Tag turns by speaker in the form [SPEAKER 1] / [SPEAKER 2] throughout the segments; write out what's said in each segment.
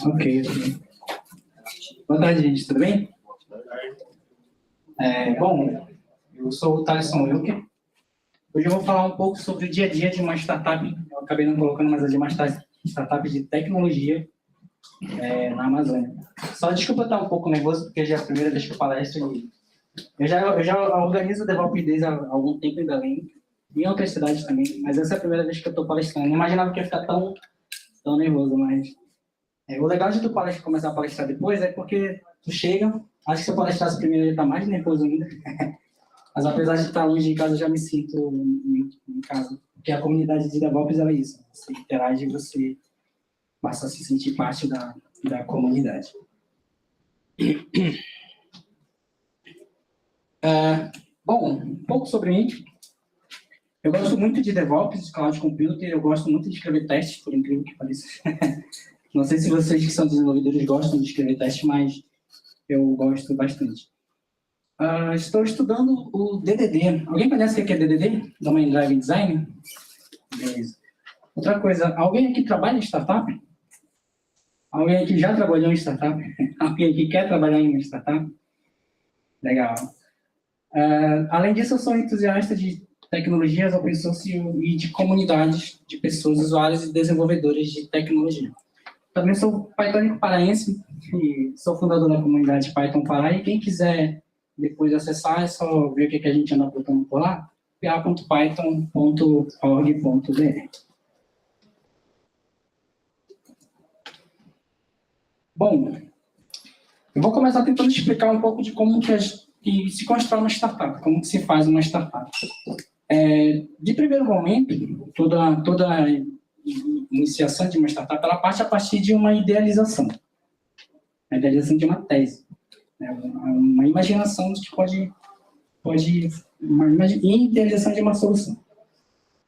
[SPEAKER 1] Ok. Boa tarde, gente. Tudo bem? Bom, eu sou o Thaleson Wilker. Hoje eu vou falar um pouco sobre o dia a dia de uma startup. Eu acabei não colocando, mas é de uma startup de tecnologia na Amazônia. Só desculpa estar um pouco nervoso, porque já é a primeira vez que eu palestro. Eu já organizo o DevOps Days há algum tempo em Belém, em outras cidades também, mas essa é a primeira vez que eu estou palestrando. Não imaginava que ia ficar tão nervoso, mas... o legal de tu começar a palestrar depois é porque tu chega, acho que se eu palestrasse primeiro eu ia estar mais nervoso ainda, mas apesar de estar longe de casa, eu já me sinto em casa, porque a comunidade de DevOps é isso, você interage e você passa a se sentir parte da comunidade. Bom, um pouco sobre mim. Eu gosto muito de DevOps, de Cloud Computer, eu gosto muito de escrever testes, por incrível que pareça. Não sei se vocês que são desenvolvedores gostam de escrever testes, mas eu gosto bastante. Estou estudando o DDD. Alguém conhece o que é DDD? Domain Driven Design? Beleza. Outra coisa, alguém aqui trabalha em startup? Alguém aqui já trabalhou em startup? Alguém aqui quer trabalhar em uma startup? Legal. Além disso, eu sou entusiasta de tecnologias open source e de comunidades de pessoas, usuários e desenvolvedores de tecnologia. Também sou pythonico paraense e sou fundador da comunidade Python Pará, e quem quiser depois acessar é só ver o que a gente anda botando por lá, pa.python.org.br. Bom, eu vou começar tentando explicar um pouco de como que se constrói uma startup, como que se faz uma startup. De primeiro momento, toda iniciação de uma startup, ela parte a partir de uma idealização. A idealização de uma tese. Uma imaginação de que uma idealização de uma solução.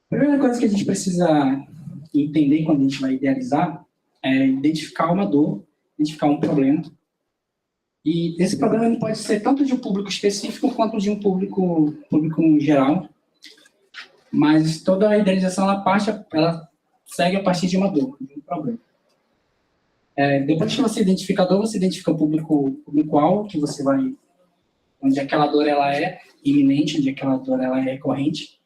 [SPEAKER 1] A primeira coisa que a gente precisa entender quando a gente vai idealizar é identificar uma dor, identificar um problema. E esse problema ele pode ser tanto de um público específico quanto de um público geral. Mas toda a idealização ela segue a partir de uma dor, de um problema. Depois que você identifica a dor, você identifica o público-alvo, que você vai, onde aquela dor ela é iminente, onde aquela dor ela é recorrente.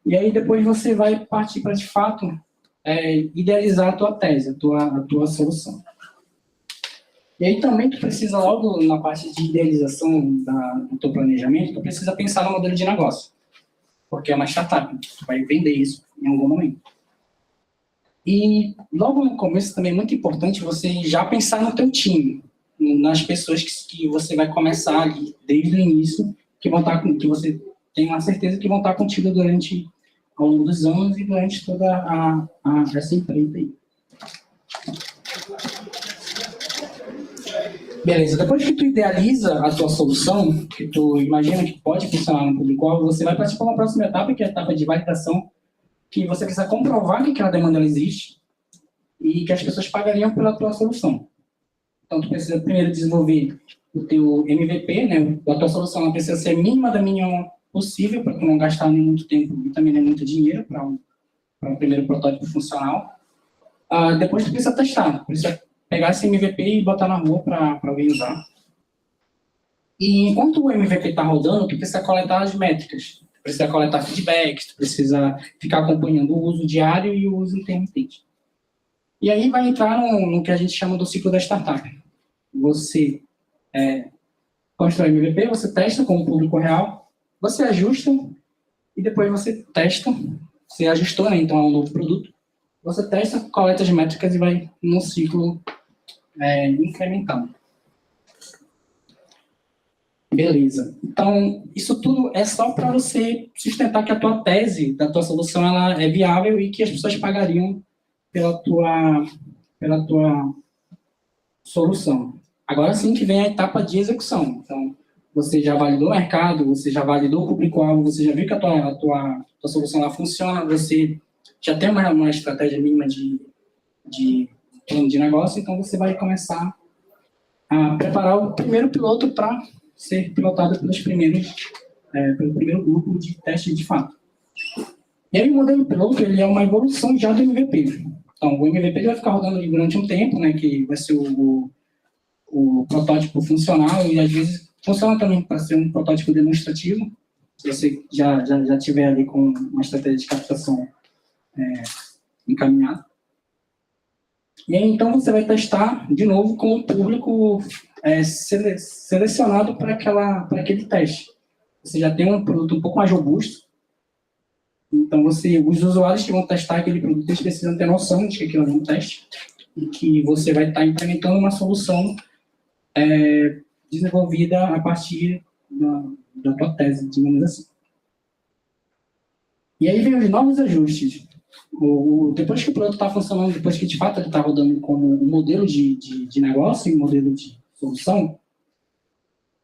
[SPEAKER 1] E aí depois você vai partir para, de fato, idealizar a tua tese, a tua solução. E aí também tu precisa, logo na parte de idealização do teu planejamento, tu precisa pensar no modelo de negócio. Porque é uma startup, tu vai vender isso em algum momento. E logo no começo também é muito importante você já pensar no teu time, nas pessoas que você vai começar ali desde o início, que você tem uma certeza que vão estar contigo ao longo dos anos e durante toda essa empresa aí. Beleza, depois que tu idealiza a tua solução, que tu imagina que pode funcionar no público-alvo, você vai partir para uma próxima etapa, que é a etapa de validação, que você precisa comprovar que aquela demanda existe e que as pessoas pagariam pela tua solução. Então, tu precisa primeiro desenvolver o teu MVP, né? A tua solução ela precisa ser mínima da mínima possível, para tu não gastar nem muito tempo e também nem muito dinheiro para um primeiro protótipo funcional. Depois tu precisa testar, precisa pegar esse MVP e botar na rua para alguém usar. E enquanto o MVP está rodando, tu precisa coletar as métricas, tu precisa coletar feedbacks, tu precisa ficar acompanhando o uso diário e o uso intermitente. E aí vai entrar no que a gente chama do ciclo da startup. Você constrói o MVP, você testa com o público real, você ajusta e depois você testa, você ajustou, né, então é um novo produto, você testa, coleta as métricas e vai no ciclo incrementando. Beleza. Então, isso tudo é só para você sustentar que a tua tese da tua solução ela é viável e que as pessoas pagariam pela tua solução. Agora sim que vem a etapa de execução. Então, você já validou o mercado, você já validou o público-alvo, você já viu que a tua solução ela funciona, você já tem uma estratégia mínima de plano de negócio, então você vai começar a preparar o primeiro piloto para ser pilotado pelo primeiro grupo de teste de fato. E aí o modelo piloto ele é uma evolução já do MVP. Então, o MVP ele vai ficar rodando ali durante um tempo, né, que vai ser o protótipo funcional, e às vezes funciona também para ser um protótipo demonstrativo, se você já tiver ali com uma estratégia de captação encaminhada. E aí, então, você vai testar, de novo, com o público selecionado para aquele teste. Você já tem um produto um pouco mais robusto, então os usuários que vão testar aquele produto, eles precisam ter noção de que aquilo é um teste, e que você vai estar implementando uma solução desenvolvida a partir da tua tese, digamos assim. E aí vem os novos ajustes. Depois que o produto está funcionando, depois que de fato ele está rodando como um modelo de negócio e um modelo de solução,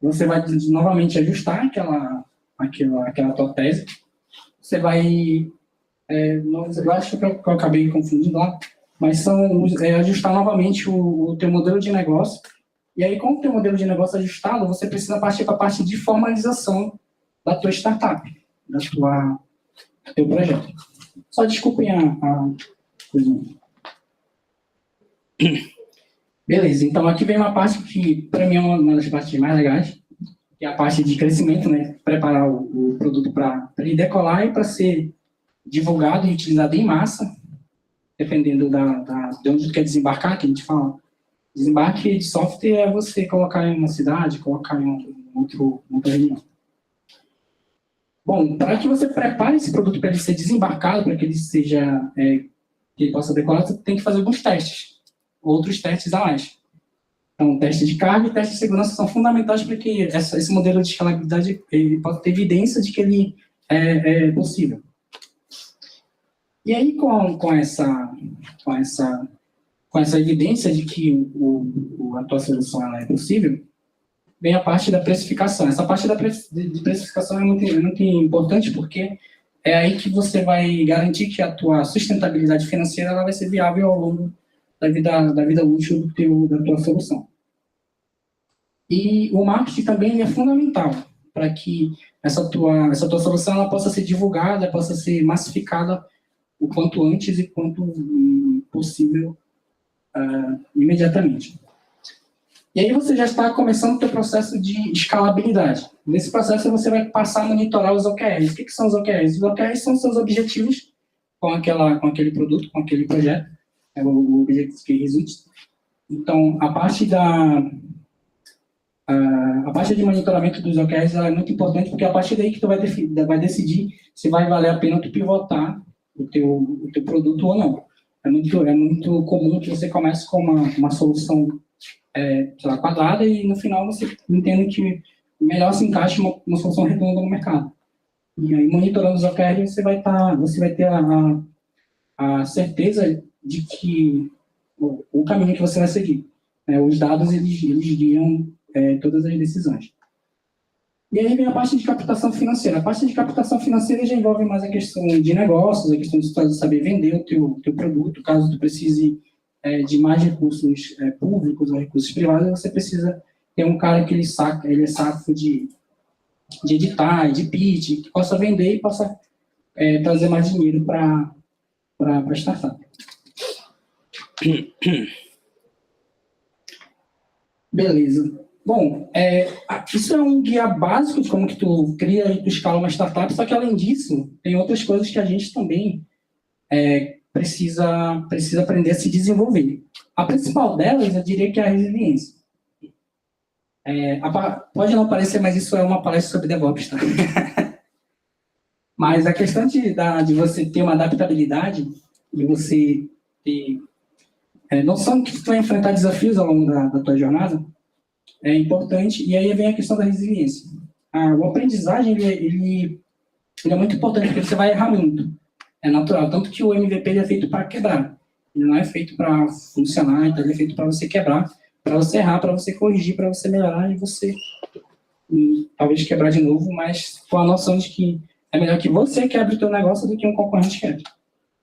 [SPEAKER 1] você vai novamente ajustar aquela tua tese. Você vai, eu acho que eu acabei confundindo lá, mas ajustar novamente o teu modelo de negócio. E aí, com o teu modelo de negócio ajustado, você precisa partir para a parte de formalização da tua startup, do teu projeto. Só desculpem a coisa. Beleza, então aqui vem uma parte que, para mim, é uma das partes mais legais, que é a parte de crescimento, né? Preparar o produto para ele decolar e para ser divulgado e utilizado em massa, dependendo de onde tu quer desembarcar, que a gente fala. Desembarque de software é você colocar em uma cidade, colocar em outra região. Bom, para que você prepare esse produto para ele ser desembarcado, para que ele seja, que ele possa decolar, você tem que fazer alguns testes, outros testes a mais. Então, teste de carga e teste de segurança são fundamentais para que esse modelo de escalabilidade ele possa ter evidência de que ele é possível. E aí, com essa evidência de que a tua solução ela é possível, vem a parte da precificação. Essa parte de precificação é muito importante, porque é aí que você vai garantir que a tua sustentabilidade financeira ela vai ser viável ao longo da vida útil da tua solução. E o marketing também é fundamental para que essa tua solução ela possa ser divulgada, possa ser massificada o quanto antes e quanto possível imediatamente. E aí você já está começando o seu processo de escalabilidade. Nesse processo você vai passar a monitorar os OKRs. O que são os OKRs? Os OKRs são seus objetivos com aquele produto, com aquele projeto, o Objective Key Results. Então, a parte de monitoramento dos OKRs é muito importante, porque é a partir daí que tu vai decidir se vai valer a pena tu pivotar o teu produto ou não. É muito comum que você comece com uma solução sei lá, quadrada e no final você entende que melhor se encaixa uma solução redonda no mercado. E aí, monitorando os OKRs, você vai ter a certeza de que o caminho que você vai seguir. Os dados, eles guiam todas as decisões. E aí vem a parte de captação financeira. A parte de captação financeira já envolve mais a questão de negócios, a questão de saber vender o teu produto. Caso tu precise de mais recursos públicos ou recursos privados, você precisa ter um cara que ele é safo de editar, de pitch, que possa vender e possa trazer mais dinheiro para a startup. Beleza. Bom, isso é um guia básico de como que tu cria e tu escala uma startup, só que além disso, tem outras coisas que a gente também precisa aprender a se desenvolver. A principal delas, eu diria que é a resiliência. Pode não parecer, mas isso é uma palestra sobre DevOps, tá? Mas a questão de você ter uma adaptabilidade e você ter noção que tu vai enfrentar desafios ao longo da tua jornada é importante, e aí vem a questão da resiliência. O aprendizagem, ele é muito importante, porque você vai errar muito. É natural, tanto que o MVP ele é feito para quebrar. Ele não é feito para funcionar, então ele é feito para você quebrar, para você errar, para você corrigir, para você melhorar e você talvez quebrar de novo, mas com a noção de que é melhor que você quebre o teu negócio do que um concorrente quebre.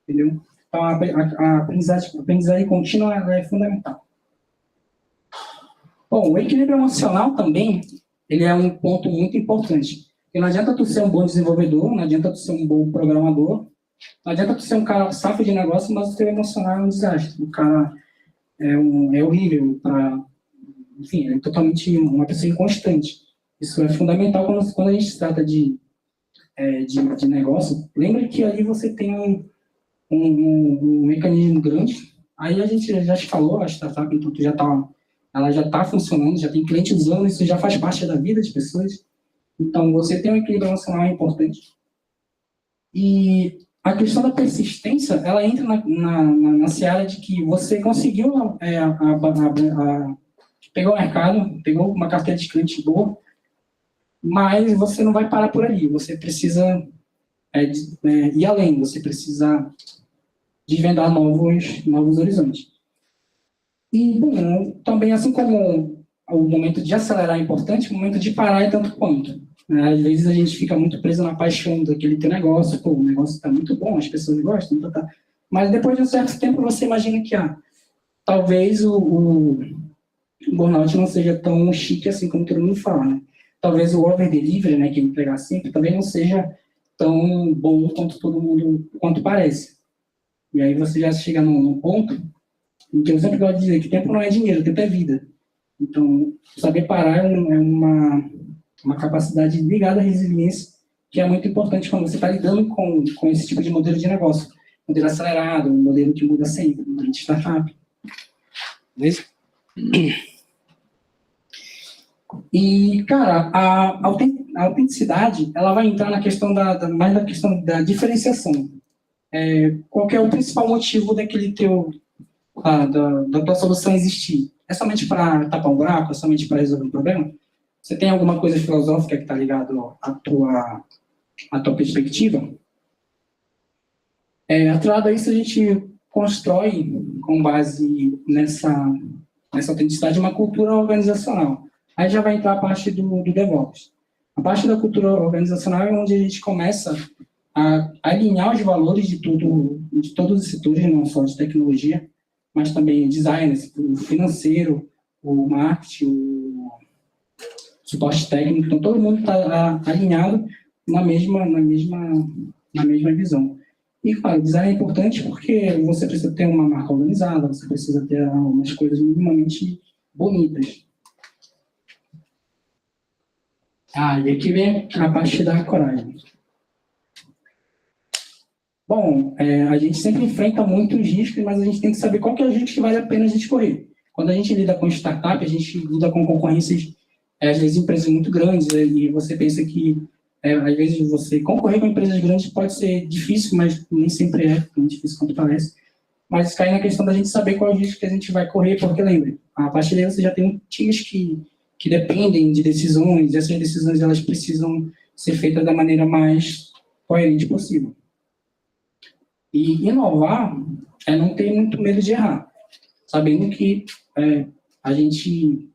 [SPEAKER 1] Entendeu? Então, a aprendizagem contínua é fundamental. Bom, o equilíbrio emocional também, ele é um ponto muito importante. Porque não adianta tu ser um bom desenvolvedor, não adianta tu ser um bom programador, Não adianta tu ser um cara safo de negócio, mas o teu emocional é um desastre. O cara é horrível, enfim, é totalmente uma pessoa inconstante. Isso é fundamental quando a gente se trata de negócio. Lembre que ali você tem um mecanismo grande. Aí a gente já escalou a startup, então ela já está funcionando, já tem cliente usando, isso já faz parte da vida das pessoas. Então, você tem um equilíbrio emocional importante. E a questão da persistência, ela entra na seara de que você conseguiu pegar o mercado, pegou uma carteira de cliente boa, mas você não vai parar por ali. Você precisa ir além, você precisa desvendar novos horizontes. E, bom, também, assim como o momento de acelerar é importante, o momento de parar é tanto quanto. Às vezes a gente fica muito preso na paixão daquele teu negócio, o negócio está muito bom, as pessoas gostam, tá. Mas depois de um certo tempo você imagina que talvez o burnout não seja tão chique assim como todo mundo fala, né? Talvez o over-delivery, né, que ele entregar sempre, também não seja tão bom quanto parece. E aí você já chega num ponto em que eu sempre gosto de dizer que tempo não é dinheiro, tempo é vida. Então, saber parar é uma capacidade ligada à resiliência, que é muito importante quando você está lidando com esse tipo de modelo de negócio. Modelo acelerado, um modelo que muda sempre, um modelo de startup. Beleza? E, cara, a autenticidade, ela vai entrar na questão mais da questão da diferenciação. Qual que é o principal motivo daquele da tua solução existir? É somente para tapar um buraco? É somente para resolver um problema? Você tem alguma coisa filosófica que está ligado à tua perspectiva? Atrelado a isso, a gente constrói, com base nessa autenticidade, uma cultura organizacional. Aí já vai entrar a parte do DevOps. A parte da cultura organizacional é onde a gente começa a alinhar os valores de todos os setores, não só de tecnologia, mas também design, o financeiro, o marketing, o suporte técnico. Então, todo mundo está alinhado na mesma visão. E, claro, o design é importante porque você precisa ter uma marca organizada, você precisa ter umas coisas minimamente bonitas. E aqui vem a parte da coragem. Bom, a gente sempre enfrenta muitos riscos, mas a gente tem que saber qual que é o risco que vale a pena a gente correr. Quando a gente lida com startup, a gente lida com concorrências, às vezes, empresas muito grandes, e você pensa que, às vezes, você concorrer com empresas grandes pode ser difícil, mas nem sempre é tão difícil quanto parece. Mas cai na questão da gente saber qual é o risco que a gente vai correr, porque, lembre, a partir daí você já tem times que dependem de decisões, e essas decisões elas precisam ser feitas da maneira mais coerente possível. E inovar é não ter muito medo de errar, sabendo que a gente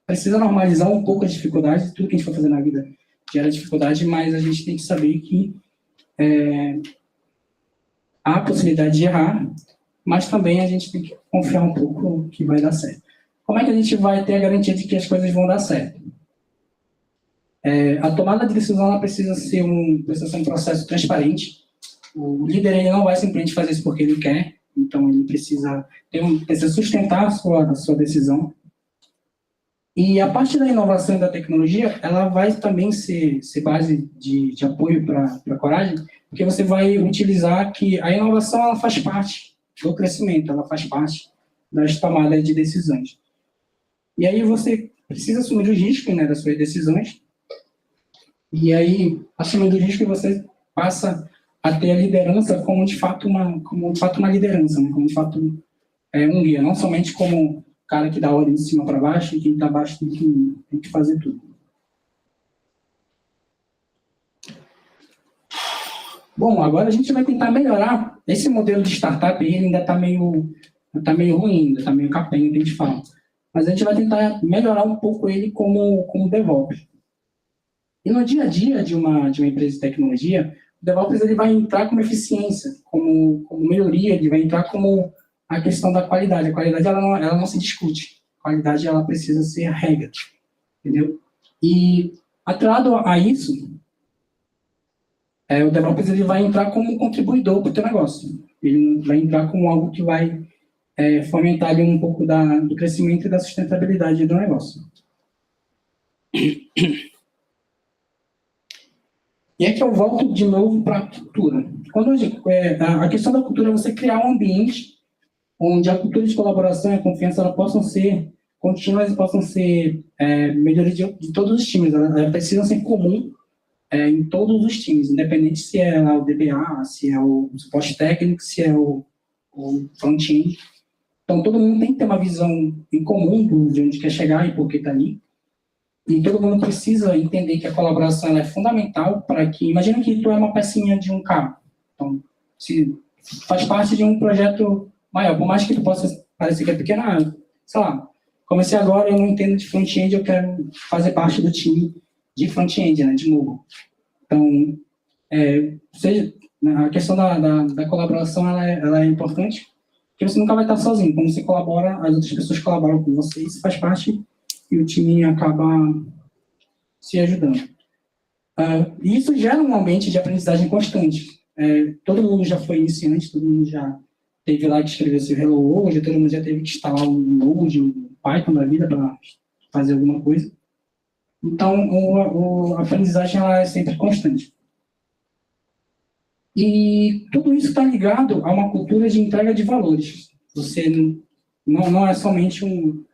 [SPEAKER 1] precisa normalizar um pouco as dificuldades, tudo que a gente for fazer na vida gera dificuldade, mas a gente tem que saber que há a possibilidade de errar, mas também a gente tem que confiar um pouco que vai dar certo. Como é que a gente vai ter a garantia de que as coisas vão dar certo? A tomada de decisão ela precisa ser um processo transparente. O líder ele não vai simplesmente fazer isso porque ele quer, então ele precisa sustentar a sua decisão. E a parte da inovação e da tecnologia, ela vai também ser base de apoio para a coragem, porque você vai utilizar que a inovação ela faz parte do crescimento, ela faz parte das tomadas de decisões. E aí você precisa assumir os riscos, né, das suas decisões, e aí, assumindo o risco, você passa a ter a liderança como de fato uma liderança, né? Como de fato um guia, não somente como o cara que dá ordem de cima para baixo e quem está abaixo tem que fazer tudo. Bom, agora a gente vai tentar melhorar esse modelo de startup, ele ainda está meio ruim, ainda está meio capenga, que a gente fala. Mas a gente vai tentar melhorar um pouco ele como DevOps. E no dia a dia de uma empresa de tecnologia, o DevOps ele vai entrar como eficiência, como melhoria, ele vai entrar como a questão da qualidade. A qualidade ela não se discute. A qualidade ela precisa ser a regra, entendeu? E atrelado a isso, o DevOps ele vai entrar como contribuidor para o teu negócio. Ele vai entrar como algo que vai fomentar ali um pouco do crescimento e da sustentabilidade do negócio. E aqui eu volto de novo para a cultura. A questão da cultura é você criar um ambiente onde a cultura de colaboração e a confiança elas possam ser contínuas e possam ser melhorias de todos os times. Elas precisam ser comum em todos os times, independente se é lá o DBA, se é o suporte técnico, se é o front-end. Então, todo mundo tem que ter uma visão em comum de onde quer chegar e por que está ali. E todo mundo precisa entender que a colaboração é fundamental para que... Imagina que tu é uma pecinha de um carro. Então, se faz parte de um projeto maior, por mais que tu possa parecer que é pequeno, sei lá, comecei agora, eu não entendo de front-end, eu quero fazer parte do time de front-end, né, de mobile. Então, a questão da colaboração ela é importante, porque você nunca vai estar sozinho. Quando você colabora, as outras pessoas colaboram com você, isso faz parte e o time acaba se ajudando. Isso gera um ambiente de aprendizagem constante. Todo mundo já foi iniciante, todo mundo já teve lá que escrever seu Hello World, todo mundo já teve que instalar um Node, um Python da vida para fazer alguma coisa. Então, a aprendizagem ela é sempre constante. E tudo isso está ligado a uma cultura de entrega de valores. Você não é somente um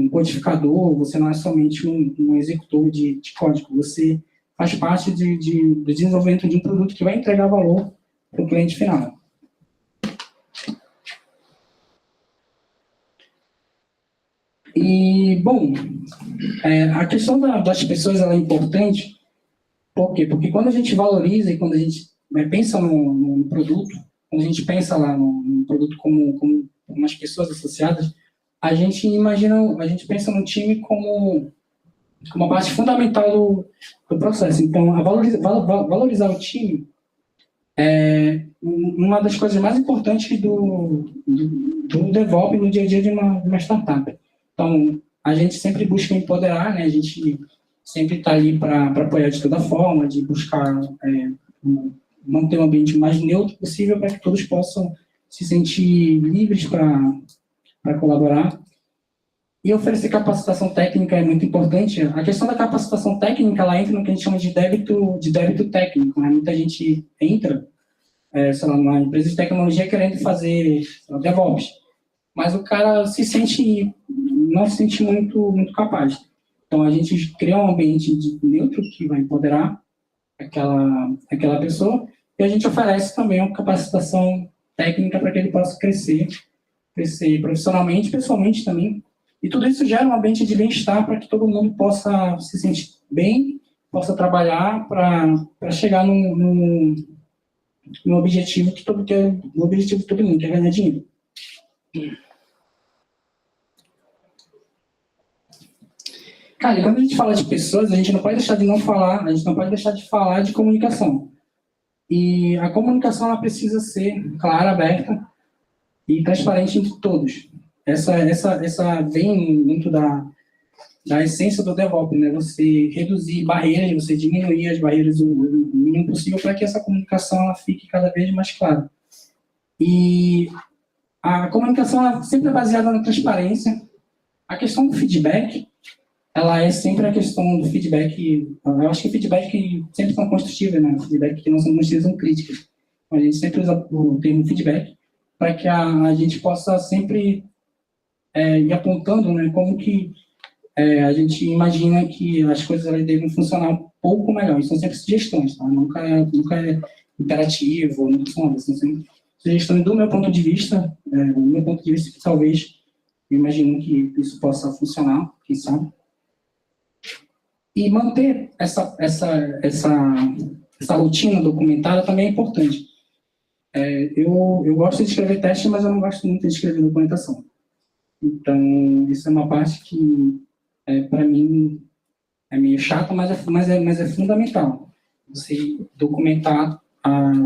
[SPEAKER 1] codificador, você não é somente um executor de código, você faz parte do desenvolvimento de um produto que vai entregar valor para o cliente final. E, bom, a questão das pessoas ela é importante, por quê? Porque quando a gente valoriza e quando a gente pensa no produto, quando a gente pensa lá no produto como umas pessoas associadas, a gente pensa no time como uma parte fundamental do processo. Então, valorizar o time é uma das coisas mais importantes do DevOps no dia a dia de uma startup. Então, a gente sempre busca empoderar, né? A gente sempre está ali para apoiar de toda forma, de buscar manter um ambiente mais neutro possível para que todos possam se sentir livres para colaborar. E oferecer capacitação técnica é muito importante. A questão da capacitação técnica, ela entra no que a gente chama de débito técnico. Né? Muita gente entra, sei lá, numa empresa de tecnologia querendo fazer DevOps, mas o cara não se sente muito capaz. Então, a gente cria um ambiente neutro que vai empoderar aquela pessoa e a gente oferece também uma capacitação técnica para que ele possa crescer profissionalmente, pessoalmente também. E tudo isso gera um ambiente de bem-estar para que todo mundo possa se sentir bem, possa trabalhar para chegar no objetivo o objetivo de todo mundo, que é ganhar dinheiro. Cara, e quando a gente fala de pessoas, a gente não pode deixar de falar de comunicação. E a comunicação ela precisa ser clara, aberta e transparente entre todos. Essa vem muito da essência do DevOps, né? Você reduzir barreiras, você diminuir as barreiras o mínimo possível para que essa comunicação ela fique cada vez mais clara. E a comunicação ela sempre é baseada na transparência. A questão do feedback, ela é sempre a questão do feedback. Eu acho que feedback sempre são construtivos, né? Feedback que não são construtivos são críticas. A gente sempre usa o termo feedback para que a gente possa sempre ir apontando, né, como que a gente imagina que as coisas elas devem funcionar um pouco melhor. Isso são sempre sugestões, tá? Nunca é imperativo, não são nada. São sempre sugestões do meu ponto de vista, que talvez eu imagino que isso possa funcionar, quem sabe. E manter essa rotina documentada também é importante. Eu gosto de escrever teste, mas eu não gosto muito de escrever documentação. Então, isso é uma parte que, para mim, é meio chato, mas é fundamental. Você documentar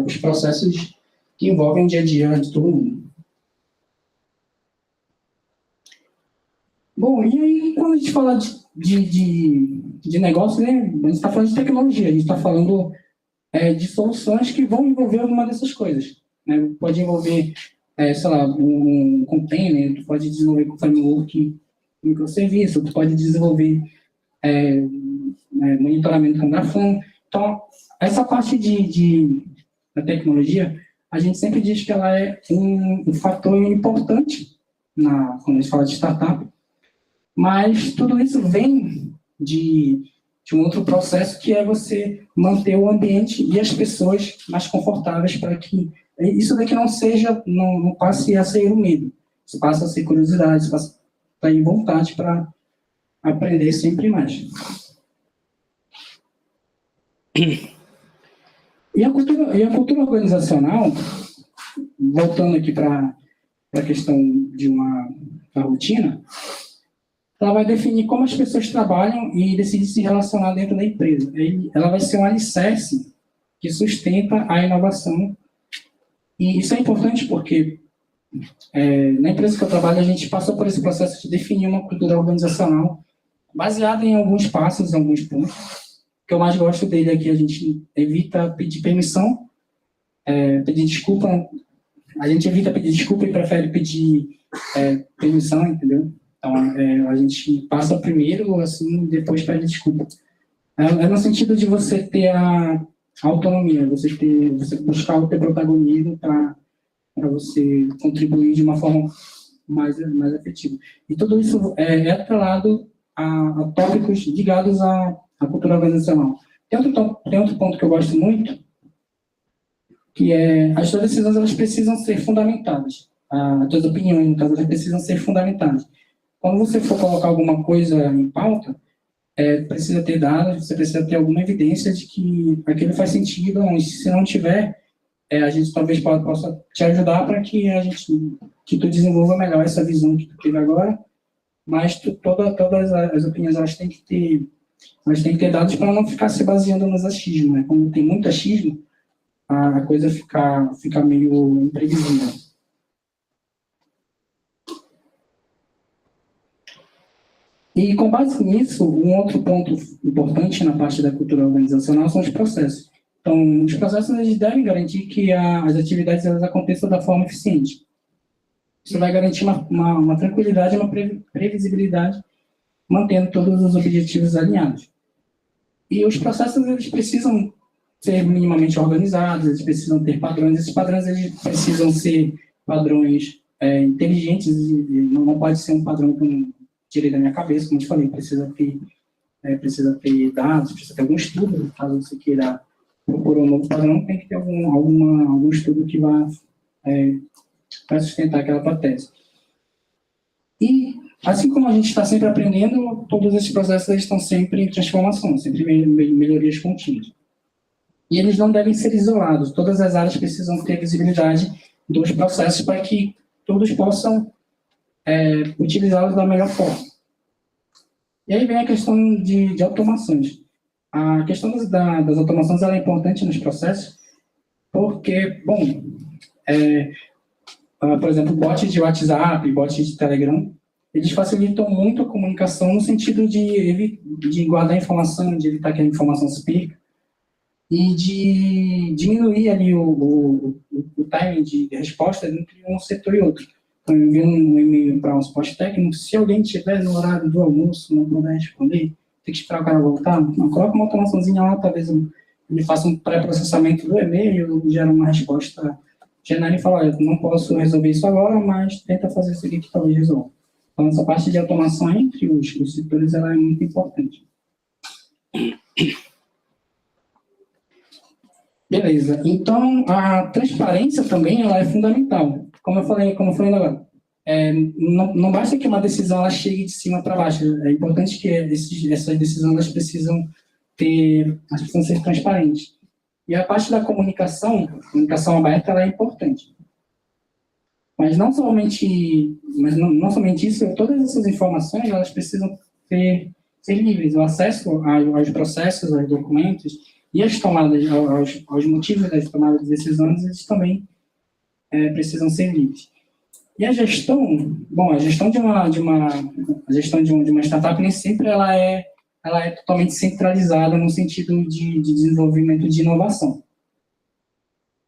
[SPEAKER 1] os processos que envolvem o dia a dia de todo mundo. Bom, e aí, quando a gente fala de negócio, né, a gente está falando de tecnologia, a gente está falando de soluções que vão envolver alguma dessas coisas, né? Pode envolver, sei lá, um container, tu pode desenvolver com framework microserviço, tu pode desenvolver monitoramento com Grafana. Então, essa parte da tecnologia, a gente sempre diz que ela é um fator importante quando a gente fala de startup, mas tudo isso vem de um outro processo, que é você manter o ambiente e as pessoas mais confortáveis para que isso daqui não passe a ser o medo, isso passa a ser curiosidade, isso passa a ter vontade para aprender sempre mais. E a cultura organizacional, voltando aqui para a questão da rotina, ela vai definir como as pessoas trabalham e decidem se relacionar dentro da empresa. Ela vai ser um alicerce que sustenta a inovação. E isso é importante porque na empresa que eu trabalho, a gente passou por esse processo de definir uma cultura organizacional baseada em alguns passos, em alguns pontos. O que eu mais gosto dele é que a gente evita pedir permissão, pedir desculpa. A gente evita pedir desculpa e prefere pedir permissão, entendeu? Então, a gente passa primeiro, assim, depois pede desculpa. É no sentido de você ter a autonomia, você buscar o teu protagonismo para você contribuir de uma forma mais efetiva. E tudo isso é atrelado a tópicos ligados à cultura organizacional. Tem outro ponto que eu gosto muito, que as tuas decisões elas precisam ser fundamentadas. As tuas opiniões, no caso, elas precisam ser fundamentadas. Quando você for colocar alguma coisa em pauta, precisa ter dados, você precisa ter alguma evidência de que aquilo faz sentido, e se não tiver, a gente talvez possa te ajudar para que tu desenvolva melhor essa visão que tu teve agora, mas todas as opiniões elas têm que ter dados para não ficar se baseando nos achismos, né? Quando tem muito achismo, a coisa fica meio imprevisível. E com base nisso, um outro ponto importante na parte da cultura organizacional são os processos. Então, os processos eles devem garantir que as atividades elas aconteçam da forma eficiente. Isso vai garantir uma tranquilidade, uma previsibilidade, mantendo todos os objetivos alinhados. E os processos eles precisam ser minimamente organizados, eles precisam ter padrões. Esses padrões eles precisam ser padrões inteligentes, e não pode ser um padrão que eu tirei da minha cabeça, como eu te falei, precisa ter dados, precisa ter algum estudo, caso você queira propor um novo padrão, tem que ter algum estudo que vá sustentar aquela tua tese. E, assim como a gente está sempre aprendendo, todos esses processos eles estão sempre em transformação, sempre em melhorias contínuas. E eles não devem ser isolados, todas as áreas precisam ter visibilidade dos processos para que todos possam utilizá-los da melhor forma. E aí vem a questão de automações. A questão das automações ela é importante nos processos, porque, bom, por exemplo, bots de WhatsApp, bots de Telegram, eles facilitam muito a comunicação no sentido de guardar informação, de evitar que a informação se perca, e de diminuir ali o timing de resposta entre um setor e outro. Então, eu envio um e-mail para um suporte técnico, se alguém estiver no horário do almoço, não puder responder, tem que esperar o cara voltar, não, coloca uma automaçãozinha lá, talvez ele faça um pré-processamento do e-mail, gera uma resposta genérica e fala, olha, não posso resolver isso agora, mas tenta fazer isso aqui que talvez resolva. Então, essa parte de automação entre os setores ela é muito importante. Beleza. Então, a transparência também ela é fundamental. Como eu falei agora, não basta que uma decisão ela chegue de cima para baixo. É importante que essas decisões elas precisam ser transparentes. E a parte da comunicação aberta ela é importante. Mas não somente isso, todas essas informações elas precisam ser livres. O acesso aos processos, aos documentos e as tomadas, aos motivos das tomadas de decisões, eles também precisam ser livres. E a gestão, bom, a gestão de uma startup nem sempre ela é totalmente centralizada no sentido de desenvolvimento de inovação.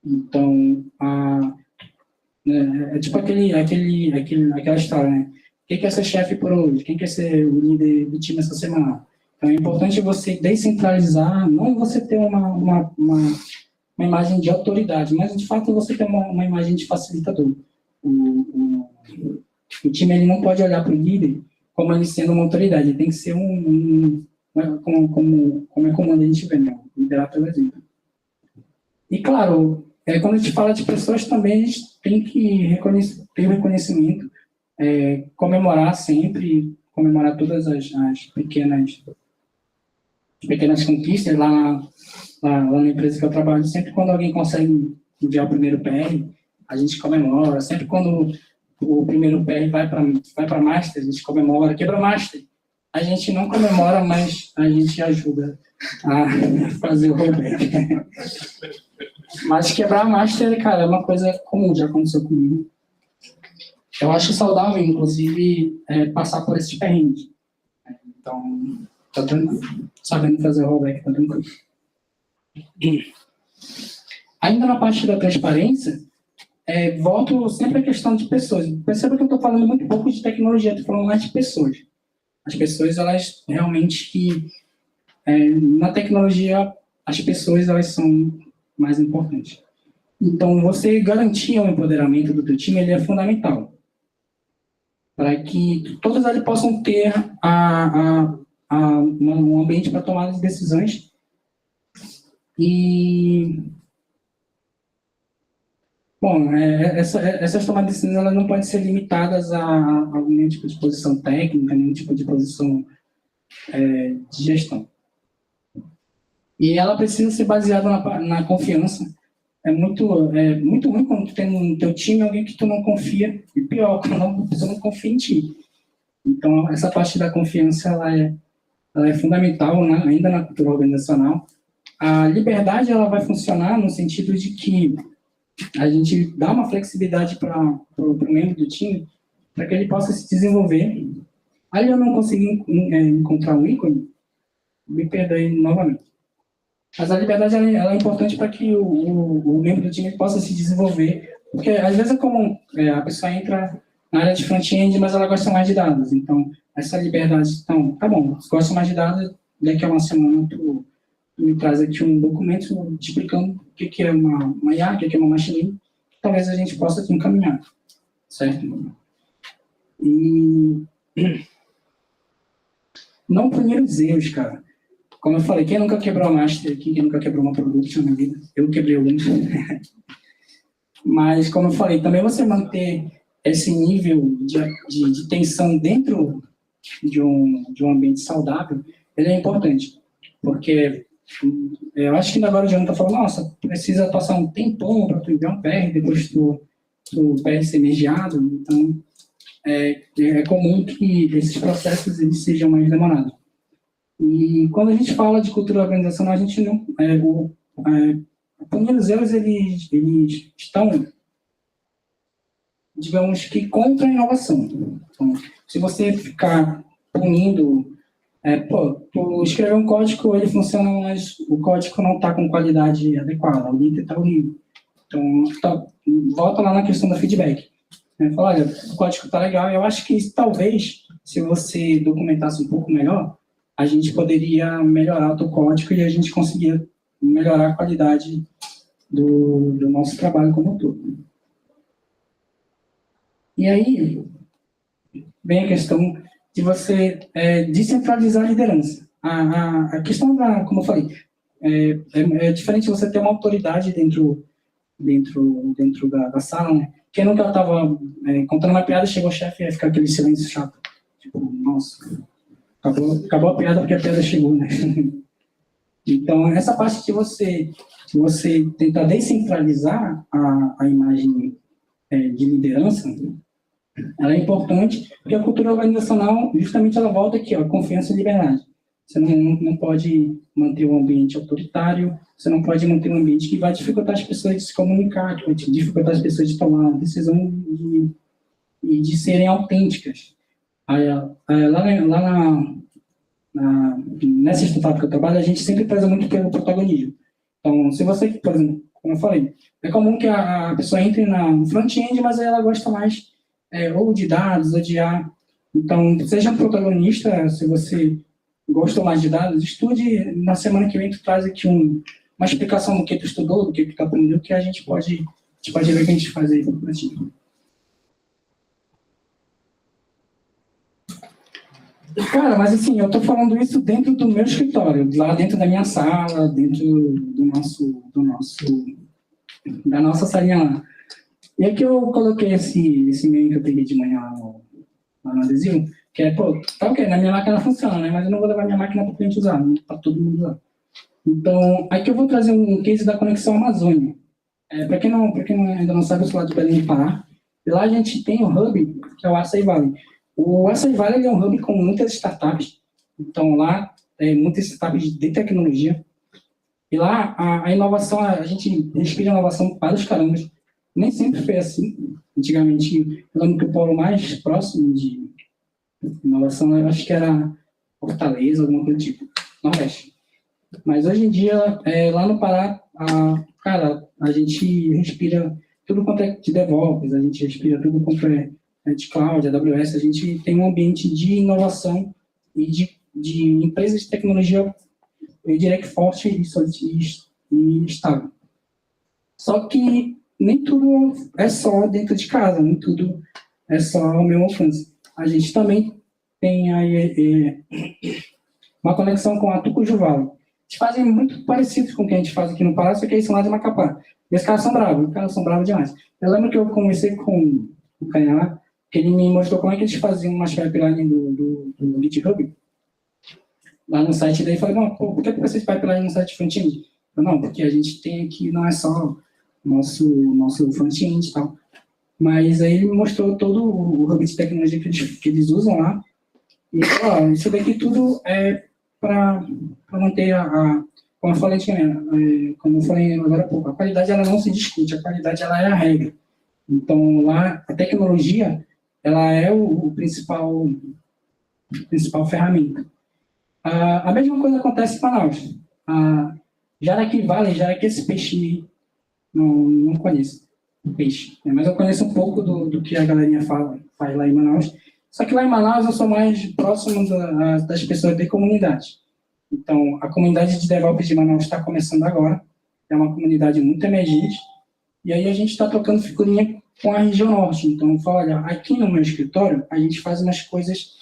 [SPEAKER 1] Então, é tipo aquela história, né? Quem quer ser chefe por hoje? Quem quer ser o líder do time essa semana? Então, é importante você descentralizar, não você ter uma imagem de autoridade, mas, de fato, você ter uma imagem de facilitador. O time ele não pode olhar para o líder como ele sendo uma autoridade, ele tem que ser como é comum a gente ver, né? Liderar pelo exemplo. E, claro, quando a gente fala de pessoas também, a gente tem que ter o reconhecimento, comemorar sempre, comemorar todas as pequenas conquistas lá na empresa que eu trabalho. Sempre quando alguém consegue enviar o primeiro PR, a gente comemora. Sempre quando o primeiro PR vai para Master, a gente comemora. Quebra Master, a gente não comemora, mas a gente ajuda a fazer o rollback. Mas quebrar Master, cara, é uma coisa comum, já aconteceu comigo. Eu acho saudável, inclusive, passar por esses perrengues. Então, tá tranquilo. Sabendo fazer o rollback, tá tranquilo. Ainda na parte da transparência, volto sempre à questão de pessoas. Perceba que eu estou falando muito pouco de tecnologia, estou falando mais de pessoas. As pessoas, elas realmente, na tecnologia, as pessoas, elas são mais importantes. Então, você garantir o empoderamento do teu time, ele é fundamental. Para que todos eles possam ter um ambiente para tomar as decisões. E, bom, essas tomadas de decisão elas não podem ser limitadas a nenhum tipo de posição técnica, nenhum tipo de posição de gestão. E ela precisa ser baseada na confiança. É muito ruim quando tu tem no teu time alguém que tu não confia, e pior, quando a pessoa não confia em ti. Então, essa parte da confiança, ela é fundamental, né, ainda na cultura organizacional. A liberdade, ela vai funcionar no sentido de que a gente dá uma flexibilidade para o membro do time, para que ele possa se desenvolver. Aí eu não consegui encontrar um ícone, me perdoe novamente. Mas a liberdade ela é importante para que o membro do time possa se desenvolver, porque às vezes é comum, a pessoa entra na área de front-end, mas ela gosta mais de dados. Então, essa liberdade, então, tá bom, você gosta mais de dados, daqui a uma semana tu me traz aqui um documento te explicando o que é uma IA, o que é uma machine learning, que talvez a gente possa te encaminhar, certo? E não punir os erros, cara. Como eu falei, quem nunca quebrou a master aqui, quem nunca quebrou uma production na vida? Eu quebrei alguns. Mas, como eu falei, também você manter esse nível de tensão dentro de um ambiente saudável, ele é importante. Porque eu acho que agora o João está falando, nossa, precisa passar um tempão para tu enviar um PR, depois tu PR ser mediado. Então, é comum que esses processos eles sejam mais demorados. E quando a gente fala de cultura organizacional, a gente não... os erros, eles estão, digamos que, contra a inovação. Então, se você ficar punindo... tu escreveu um código, ele funciona, mas o código não está com qualidade adequada, o link está horrível. Então, volta lá na questão do feedback. Fala, olha, o código está legal, eu acho que talvez, se você documentasse um pouco melhor, a gente poderia melhorar o teu código e a gente conseguia melhorar a qualidade do nosso trabalho como um todo. E aí, vem a questão de você descentralizar a liderança. A questão como eu falei, é diferente você ter uma autoridade dentro da sala, né? Quem nunca estava contando uma piada, chegou o chefe e ia ficar aquele silêncio chato. Tipo, nossa... Acabou a piada porque a piada chegou, né? Então, essa parte de você tentar descentralizar a imagem de liderança, ela é importante, porque a cultura organizacional, justamente, ela volta aqui, ó, confiança e liberdade. Você não pode manter um ambiente autoritário, você não pode manter um ambiente que vai dificultar as pessoas de se comunicar, que vai dificultar as pessoas de tomar decisão e de serem autênticas. Nessa startup que eu trabalho, a gente sempre preza muito pelo protagonismo. Então, se você, por exemplo, como eu falei, é comum que a pessoa entre no front-end, mas aí ela gosta mais ou de dados, ou de IA. Então, seja um protagonista, se você gosta mais de dados, estude. Na semana que vem tu traz aqui uma explicação do que tu estudou, do que tu aprendeu, que a gente pode ver o que a gente faz aí pra ti. Cara, mas assim, eu estou falando isso dentro do meu escritório, lá dentro da minha sala, dentro da nossa salinha lá. E aqui eu coloquei esse e-mail que eu peguei de manhã lá no adesivo, que é, tá ok, na minha máquina funciona, né? Mas eu não vou levar minha máquina para o cliente usar, para todo mundo usar. Então, aqui eu vou trazer um case da Conexão Amazônia. Para quem ainda não sabe, eu sou lá de Belém do Pará. E lá a gente tem o hub, que é o Açaí Valley. O Açaí Valley é um hub com muitas startups. Então, lá, muitas startups de tecnologia. E lá, a inovação, a gente respira inovação para os carambas. Nem sempre foi assim. Antigamente, eu lembro que o polo mais próximo de inovação, eu acho que era Fortaleza, alguma coisa do tipo, Nordeste. Mas hoje em dia, lá no Pará, cara, a gente respira tudo quanto é de DevOps, a gente respira tudo quanto é de Cloud, AWS, a gente tem um ambiente de inovação e de empresas de tecnologia, eu diria que forte e estável. Só que nem tudo é só dentro de casa, nem tudo é só ao meu alcance. A gente também tem aí uma conexão com a Tucuju Valley. Eles fazem muito parecidos com o que a gente faz aqui no Pará, só que eles são lá de Macapá. E os caras são bravos demais. Eu lembro que eu conversei com o Canhá, que ele me mostrou como é que eles faziam umas pipeline do GitHub, lá no site dele. Eu falei, não, por que vocês pipeline no site front-end? Não, porque a gente tem aqui, não é só nosso front-end e tal. Mas aí ele me mostrou todo o hub de tecnologia que eles usam lá. E isso daqui tudo é para manter como eu falei agora há pouco, a qualidade ela não se discute, a qualidade ela é a regra. Então, lá, a tecnologia, ela é o principal ferramenta. A mesma coisa acontece em Manaus. Jaraqui Valley, Jaraqui, esse peixe, não conheço o peixe, mas eu conheço um pouco do que a galerinha faz lá em Manaus. Só que lá em Manaus eu sou mais próximo das pessoas de comunidade. Então, a comunidade de DevOps de Manaus está começando agora, é uma comunidade muito emergente, e aí a gente está trocando figurinha com a região norte. Então, eu falo, olha, aqui no meu escritório, a gente faz umas coisas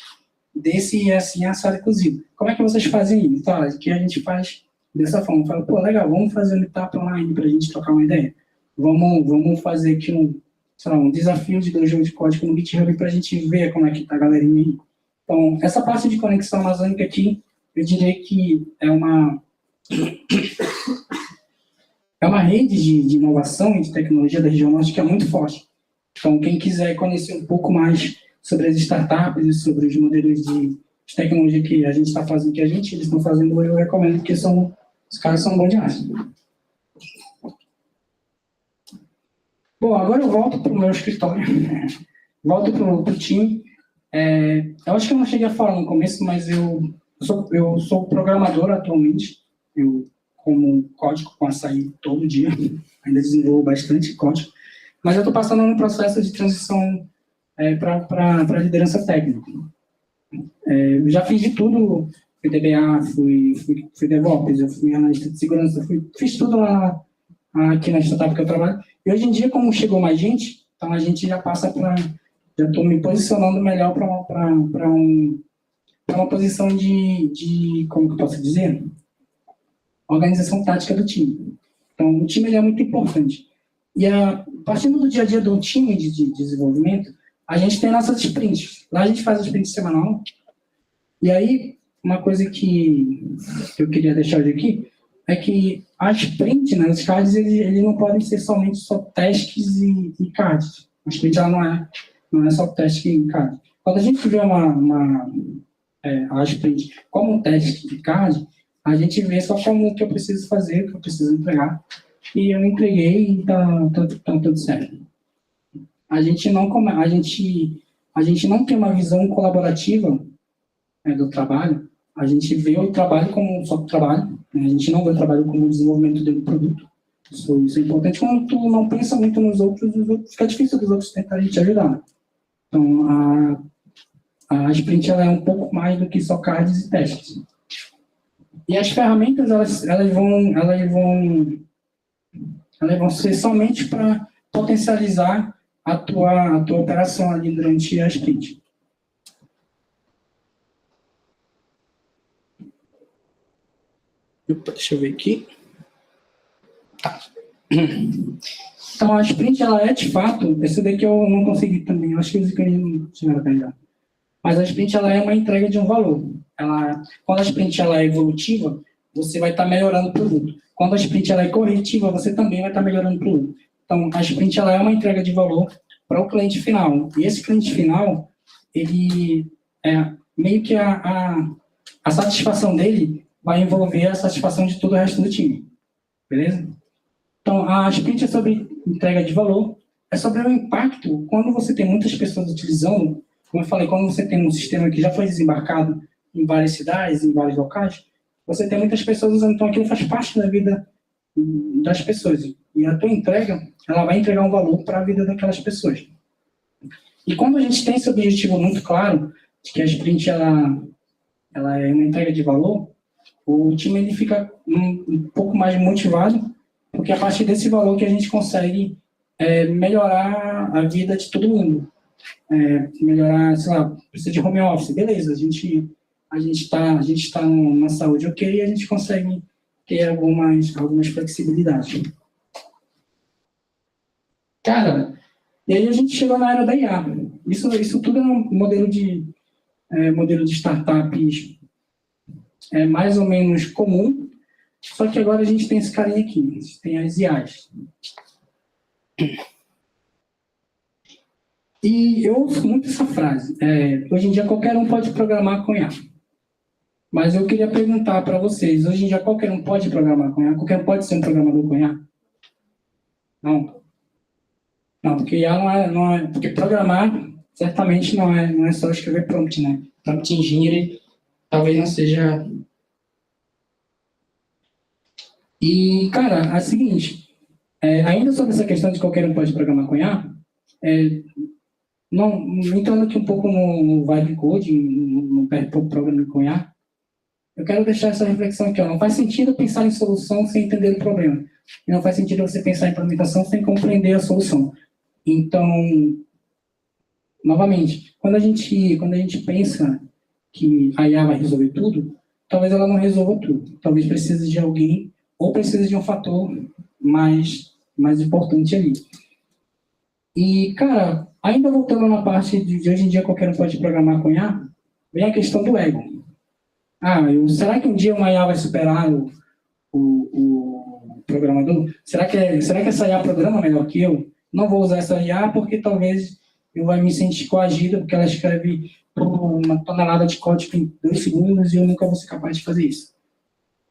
[SPEAKER 1] desse e assim, assado e cozido. Como é que vocês fazem isso? Então, aqui a gente faz dessa forma. Eu falo, pô, legal, vamos fazer um etapa online para a gente trocar uma ideia. Vamos fazer aqui um desafio de dojo de código no GitHub para a gente ver como é que está a galerinha aí. Então, essa parte de conexão amazônica aqui, eu diria que é uma rede de inovação e de tecnologia da região norte que é muito forte. Então, quem quiser conhecer um pouco mais sobre as startups e sobre os modelos de tecnologia que a gente está fazendo, que eles estão fazendo, eu recomendo, porque os caras são bons demais. Bom, agora eu volto para o meu escritório, volto para o time. Eu acho que eu não cheguei a falar no começo, mas eu sou programador atualmente. Eu como código com Açaí todo dia, ainda desenvolvo bastante código, mas eu estou passando num processo de transição para a liderança técnica. Eu já fiz de tudo, fui DBA, fui DevOps, eu fui analista de segurança, fiz tudo lá aqui na startup que eu trabalho. E hoje em dia, como chegou mais gente, então a gente já passa já estou me posicionando melhor para uma posição de, como que eu posso dizer? Organização tática do time. Então, o time ele é muito importante. E partindo do dia a dia do time de desenvolvimento, a gente tem nossas sprints. Lá a gente faz a sprint semanal. E aí, uma coisa que eu queria deixar hoje aqui é que a sprint, né, os cards, eles não podem ser somente só testes e cards. A sprint ela não é só teste e card. Quando a gente vê a sprint como um teste de card, a gente vê só como o que eu preciso fazer, o que eu preciso entregar. E eu entreguei e tá tudo certo. A gente não tem uma visão colaborativa do trabalho. A gente vê o trabalho como só trabalho. Né? A gente não vê o trabalho como desenvolvimento do produto. Isso é importante. Quando tu não pensa muito nos outros, fica difícil dos outros tentarem te ajudar. Então, a sprint ela é um pouco mais do que só cards e testes. E as ferramentas, elas vão ser somente para potencializar a tua operação ali durante a sprint. Opa, deixa eu ver aqui. Tá. Então, a sprint, ela é de fato, esse daqui eu não consegui também, eu acho que os ícones não tiveram pegar. Mas a sprint, ela é uma entrega de um valor. Quando a sprint ela é evolutiva, você vai estar melhorando o produto. Quando a sprint ela é corretiva, você também vai estar melhorando o produto. Então, a sprint ela é uma entrega de valor para o cliente final. E esse cliente final, ele meio que a satisfação dele vai envolver a satisfação de todo o resto do time. Beleza? Então, a sprint é sobre entrega de valor, é sobre o impacto quando você tem muitas pessoas utilizando. Como eu falei, quando você tem um sistema que já foi desembarcado em várias cidades, em vários locais, você tem muitas pessoas usando, então aquilo faz parte da vida das pessoas. E a tua entrega, ela vai entregar um valor para a vida daquelas pessoas. E quando a gente tem esse objetivo muito claro, de que a sprint ela é uma entrega de valor, o time ele fica um pouco mais motivado, porque é a partir desse valor que a gente consegue melhorar a vida de todo mundo. Melhorar, sei lá, precisa de home office, beleza, a gente tá na saúde ok, e a gente consegue ter algumas flexibilidades. Cara, e aí a gente chegou na era da IA. Isso tudo é um modelo de startups mais ou menos comum, só que agora a gente tem esse carinha aqui, a gente tem as IAs. E eu ouço muito essa frase. Hoje em dia qualquer um pode programar com IA. Mas eu queria perguntar para vocês, hoje em dia qualquer um pode programar com IA? Qualquer um pode ser um programador com IA? Não. Não, porque IA não é porque programar certamente não é só escrever prompt, né? Prompt engineering talvez não seja. E, cara, é o seguinte, ainda sobre essa questão de qualquer um pode programar com IA, não, entrando aqui um pouco no vibe coding, no programming com IA, eu quero deixar essa reflexão aqui, ó. Não faz sentido pensar em solução sem entender o problema. E não faz sentido você pensar em implementação sem compreender a solução. Então, novamente, quando a gente pensa que a IA vai resolver tudo, talvez ela não resolva tudo. Talvez precise de alguém, ou precise de um fator mais importante ali. E, cara, ainda voltando na parte de hoje em dia qualquer um pode programar com IA, vem a questão do ego. Será que um dia uma IA vai superar o programador? Será que essa IA programa melhor que eu? Não vou usar essa IA porque talvez eu vai me sentir coagido porque ela escreve uma tonelada de código em 2 segundos e eu nunca vou ser capaz de fazer isso.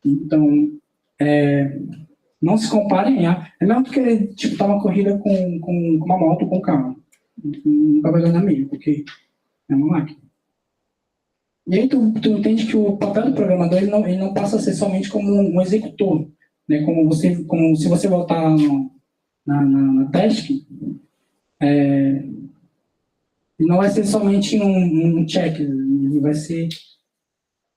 [SPEAKER 1] Então, não se comparem a IA. É mesmo que querer dar uma corrida com uma moto, com um carro. Nunca vai ganhar meio, porque é uma máquina. E aí tu entende que o papel do programador ele não passa a ser somente como um executor, né? Como se você voltar na task, ele não vai ser somente um check, ele vai ser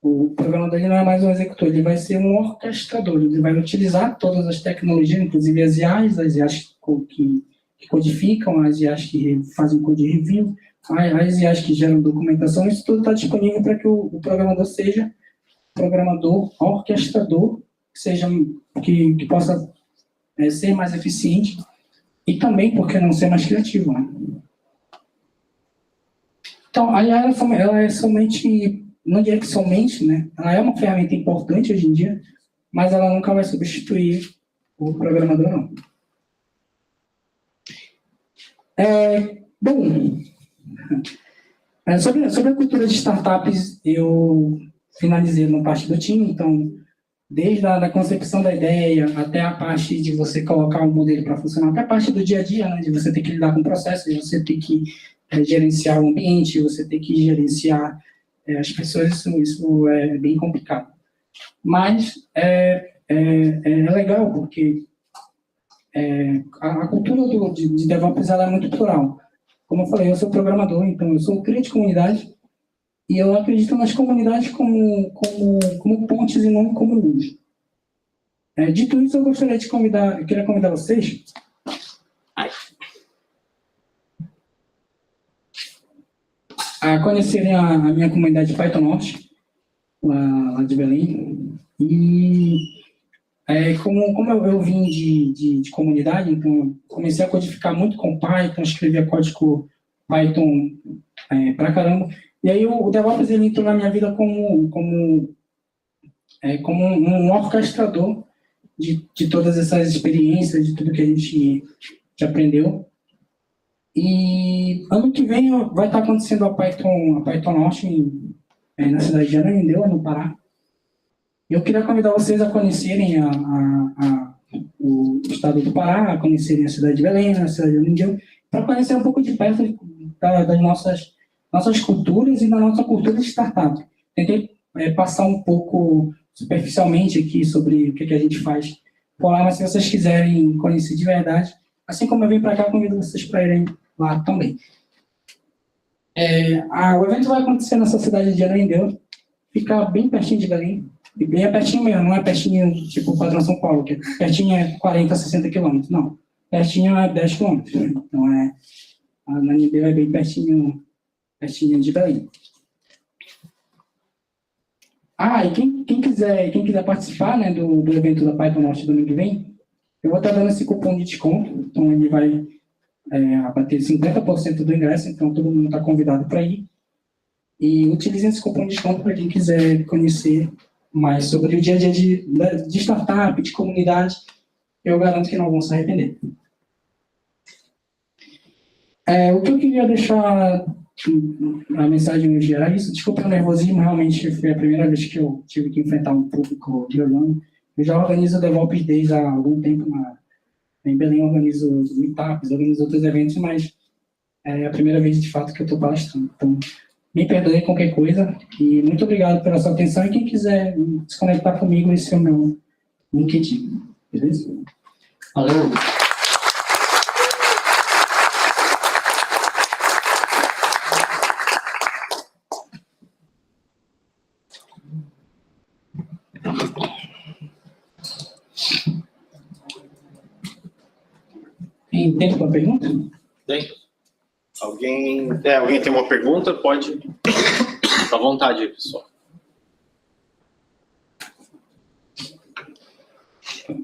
[SPEAKER 1] o programador ele não é mais um executor, ele vai ser um orquestrador, ele vai utilizar todas as tecnologias, inclusive as IAs que codificam, as IAs que fazem code review, as IAs que geram documentação, isso tudo está disponível para que o programador seja programador, orquestrador, que possa ser mais eficiente e também, por que não, ser mais criativo, né? Então, a IA ela é somente, não diria que somente, né? Ela é uma ferramenta importante hoje em dia, mas ela nunca vai substituir o programador, não. Bom, sobre a cultura de startups, eu finalizei na parte do time, então, desde a concepção da ideia até a parte de você colocar o modelo para funcionar, até a parte do dia a dia, né, de você ter que lidar com processos, de você ter que gerenciar o ambiente, você ter que gerenciar as pessoas, isso é bem complicado. Mas é legal, porque A cultura de DevOps ela é muito plural. Como eu falei, eu sou programador, então eu sou cria de comunidade, e eu acredito nas comunidades como pontes e não como muros. Dito isso, eu queria convidar vocês a conhecerem a minha comunidade Python Norte, lá de Belém. E como eu vim de comunidade, então eu comecei a codificar muito com Python, escrevia código Python pra caramba. E aí o DevOps ele entrou na minha vida como um orquestrador de todas essas experiências, de tudo que a gente aprendeu. E ano que vem vai estar acontecendo a Python Norte na cidade de Ananindeua, no Pará. Eu queria convidar vocês a conhecerem o estado do Pará, a conhecerem a cidade de Belém, a cidade de Ananindeua, para conhecer um pouco de perto das nossas culturas e da nossa cultura de startup. Tentei passar um pouco superficialmente aqui sobre o que a gente faz por lá, mas se vocês quiserem conhecer de verdade, assim como eu vim para cá, convido vocês para irem lá também. O evento vai acontecer nessa cidade de Ananindeua, fica bem pertinho de Belém, e bem pertinho mesmo, não é pertinho tipo padrão São Paulo, que pertinho é 40, 60 quilômetros, não. Pertinho é 10 quilômetros, então a Ananindeua é bem pertinho de Belém. E quem quiser participar, né, do evento da Python Norte do ano que vem, eu vou estar dando esse cupom de desconto, então ele vai abater 50% do ingresso, então todo mundo está convidado para ir. E utilizem esse cupom de desconto para quem quiser conhecer mais sobre o dia a dia de startup, de comunidade. Eu garanto que não vão se arrepender. O que eu queria deixar a mensagem no geral é isso. Desculpa o nervosismo, realmente foi a primeira vez que eu tive que enfrentar um público violando. Eu já organizo o DevOps Days há algum tempo em Belém, organizo meetups, organizo outros eventos, mas é a primeira vez, de fato, que eu estou palestrando. Então, me perdoe qualquer coisa e muito obrigado pela sua atenção. E quem quiser se conectar comigo, esse é o meu LinkedIn. Beleza? Valeu! Tem tempo para pergunta?
[SPEAKER 2] Tem. Alguém tem uma pergunta? Pode. Fica à vontade aí, pessoal.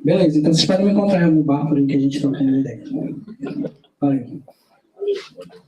[SPEAKER 1] Beleza, então vocês podem me encontrar no bar por aí que a gente troca uma ideia. Valeu.
[SPEAKER 2] Valeu.